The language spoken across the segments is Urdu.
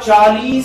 40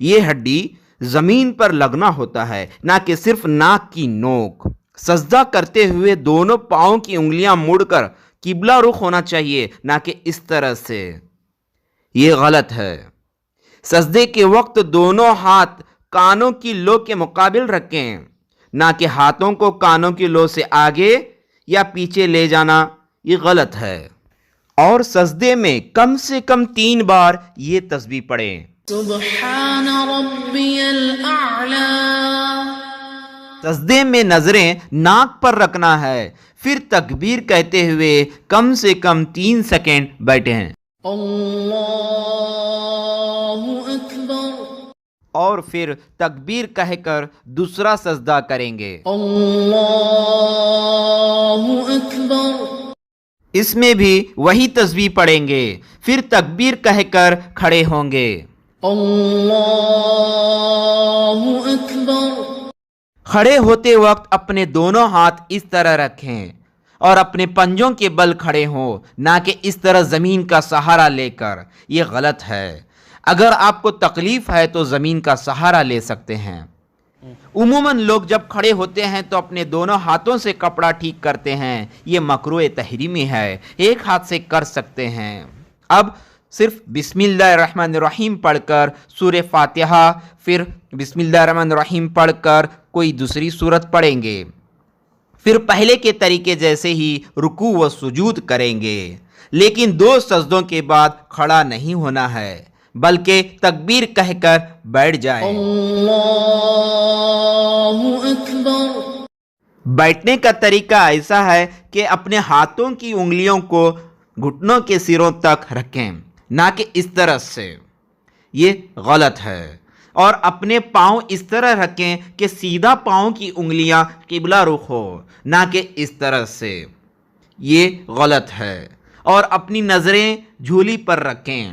یہ ہڈی زمین پر لگنا ہوتا ہے، نہ کہ صرف ناک کی نوک۔ سجدہ کرتے ہوئے دونوں پاؤں کی انگلیاں مڑ کر قبلہ رخ ہونا چاہیے، نہ کہ اس طرح سے، یہ غلط ہے۔ سجدے کے وقت دونوں ہاتھ کانوں کی لو کے مقابل رکھیں، نہ کہ ہاتھوں کو کانوں کی لو سے آگے یا پیچھے لے جانا، یہ غلط ہے۔ اور سجدے میں کم سے کم 3 بار یہ تسبیح پڑھیں۔ سبحان ربی الاعلی۔ سجدے میں نظریں ناک پر رکھنا ہے، پھر تکبیر کہتے ہوئے کم سے کم 3 سیکنڈ بیٹھیں، اللہ اکبر۔ اور پھر تکبیر کہہ کر دوسرا سجدہ کریں گے۔ اللہ اکبر۔ اس میں بھی وہی تسبیح پڑھیں گے، پھر تکبیر کہہ کر کھڑے ہوں گے۔ اللہ اکبر۔ کھڑے ہوتے وقت اپنے دونوں ہاتھ اس طرح رکھیں اور اپنے پنجوں کے بل کھڑے ہوں، نہ کہ اس طرح زمین کا سہارا لے کر، یہ غلط ہے۔ اگر آپ کو تکلیف ہے تو زمین کا سہارا لے سکتے ہیں۔ عموماً لوگ جب کھڑے ہوتے ہیں تو اپنے دونوں ہاتھوں سے کپڑا ٹھیک کرتے ہیں، یہ مکروہ تحریمی ہے، ایک ہاتھ سے کر سکتے ہیں۔ اب صرف بسم اللہ الرحمن الرحیم پڑھ کر سورہ فاتحہ، پھر بسم اللہ الرحمن الرحیم پڑھ کر کوئی دوسری سورت پڑھیں گے، پھر پہلے کے طریقے جیسے ہی رکوع و سجود کریں گے، لیکن 2 سجدوں کے بعد کھڑا نہیں ہونا ہے، بلکہ تکبیر کہہ کر بیٹھ جائیں۔ اللہ اکبر۔ بیٹھنے کا طریقہ ایسا ہے کہ اپنے ہاتھوں کی انگلیوں کو گھٹنوں کے سروں تک رکھیں، نہ کہ اس طرح سے، یہ غلط ہے۔ اور اپنے پاؤں اس طرح رکھیں کہ سیدھا پاؤں کی انگلیاں قبلہ رخ ہو، نہ کہ اس طرح سے، یہ غلط ہے۔ اور اپنی نظریں جھولی پر رکھیں۔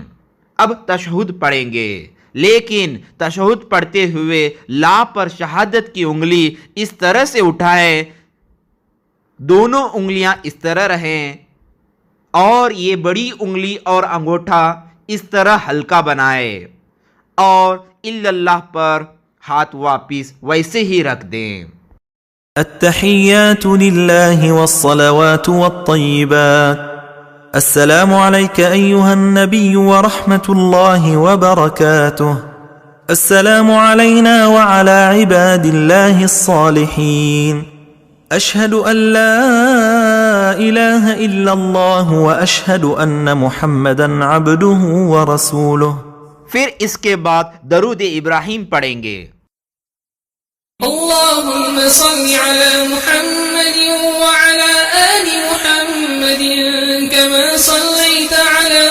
اب تشہد پڑھیں گے، لیکن تشہد پڑھتے ہوئے لا پر شہادت کی انگلی اس طرح سے اٹھائیں، دونوں انگلیاں اس طرح رہیں، اور یہ بڑی انگلی اور انگوٹھا اس طرح ہلکا بنائے، اور الا اللہ پر ہاتھ واپس ویسے ہی رکھ دیں۔ التحيات لله والصلوات والطيبات. السلام عليك أيها النبي ورحمة الله وبركاته. السلام علينا وعلى عباد الله الصالحين. أشهد أن لا إله إلا الله وأشهد أن محمدا عبده ورسوله. پھر اس کے بعد درود ابراہیم پڑھیں گے۔ اللهم صل على محمد وعلى آل محمد كما صليت على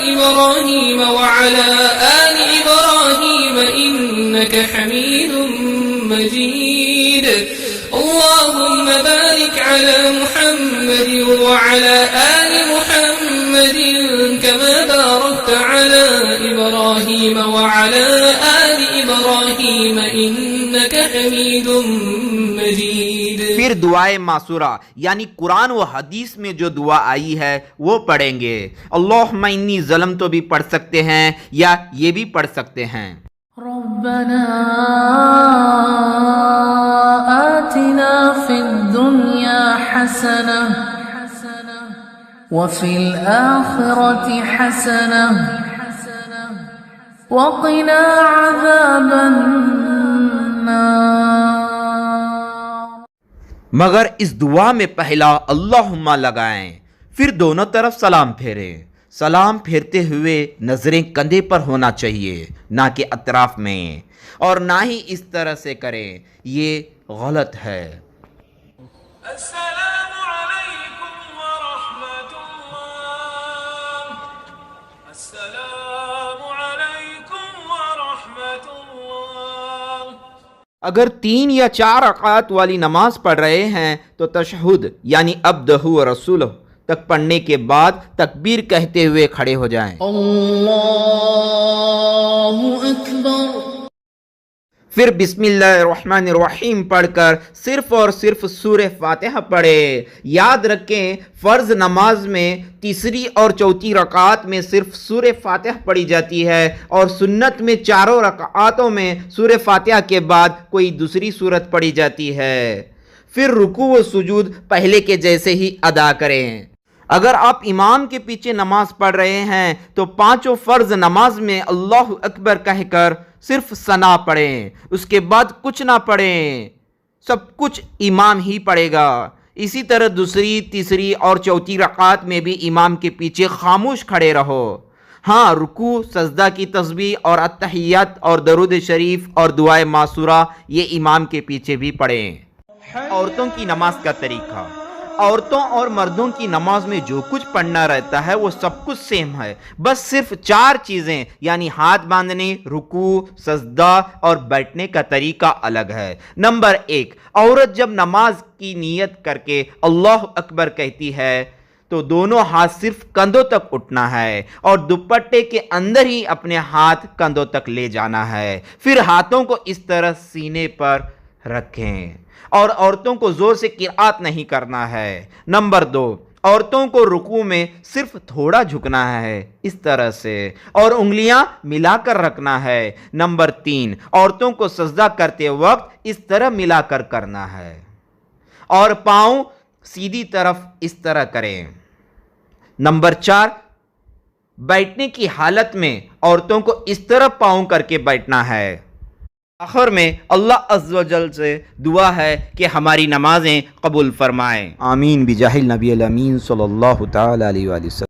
إبراهيم وعلى آل إبراهيم إنك حميد مجيد. اللهم بارك على محمد وعلى آل محمد كما باركت على إبراهيم وعلى آل إبراهيم إنك حميد مجيد. پھر دعائے معصورہ یعنی قرآن و حدیث میں جو دعا آئی ہے وہ پڑھیں گے۔ اللہم انی ظلمت بھی پڑھ سکتے ہیں یا یہ بھی پڑھ سکتے ہیں۔ ربنا آتنا في الدنيا حسنة وفي الآخرة حسنة وقنا عذاب النار. مگر اس دعا میں پہلا اللہم لگائیں، پھر دونوں طرف سلام پھیریں۔ سلام پھیرتے ہوئے نظریں کندھے پر ہونا چاہیے، نہ کہ اطراف میں، اور نہ ہی اس طرح سے کریں، یہ غلط ہے۔ السلام علیکم ورحمۃ اللہ. السلام علیکم ورحمۃ اللہ. اگر 3 یا 4 رکعات والی نماز پڑھ رہے ہیں تو تشہد یعنی عبدہ و رسولہ تک پڑھنے کے بعد تکبیر کہتے ہوئے کھڑے ہو جائیں۔ اللہ اکبر. پھر بسم اللہ الرحمن الرحیم پڑھ کر صرف اور صرف سورہ فاتحہ پڑھے۔ یاد رکھیں فرض نماز میں تیسری اور چوتھی رکعات میں صرف سورہ فاتحہ پڑھی جاتی ہے اور سنت میں چاروں رکعاتوں میں سورہ فاتحہ کے بعد کوئی دوسری سورت پڑھی جاتی ہے۔ پھر رکوع و سجود پہلے کے جیسے ہی ادا کریں۔ اگر آپ امام کے پیچھے نماز پڑھ رہے ہیں تو پانچوں فرض نماز میں اللہ اکبر کہہ کر صرف ثنا پڑھیں، اس کے بعد کچھ نہ پڑھیں، سب کچھ امام ہی پڑھے گا۔ اسی طرح دوسری، تیسری اور چوتھی رکعات میں بھی امام کے پیچھے خاموش کھڑے رہو۔ ہاں، رکوع، سجدہ کی تسبیح اور التحیات اور درود شریف اور دعائے معصورہ یہ امام کے پیچھے بھی پڑھیں۔ عورتوں کی نماز کا طریقہ۔ عورتوں اور مردوں کی نماز میں جو کچھ پڑھنا رہتا ہے وہ سب کچھ سیم ہے، بس صرف 4 چیزیں یعنی ہاتھ باندھنے، رکوع، سجدہ اور بیٹھنے کا طریقہ الگ ہے۔ نمبر 1، عورت جب نماز کی نیت کر کے اللہ اکبر کہتی ہے تو دونوں ہاتھ صرف کندھوں تک اٹھنا ہے اور دوپٹے کے اندر ہی اپنے ہاتھ کندھوں تک لے جانا ہے، پھر ہاتھوں کو اس طرح سینے پر رکھیں اور عورتوں کو زور سے قرات نہیں کرنا ہے۔ نمبر 2، عورتوں کو رکوع میں صرف تھوڑا جھکنا ہے اس طرح سے اور انگلیاں ملا کر رکھنا ہے۔ نمبر 3، عورتوں کو سجدہ کرتے وقت اس طرح ملا کر کرنا ہے اور پاؤں سیدھی طرف اس طرح کریں۔ نمبر 4، بیٹھنے کی حالت میں عورتوں کو اس طرح پاؤں کر کے بیٹھنا ہے۔ آخر میں اللہ عز و جل سے دعا ہے کہ ہماری نمازیں قبول فرمائیں۔ آمین بجاہ النبی الامین صلی اللہ تعالی علیہ وآلہ وسلم۔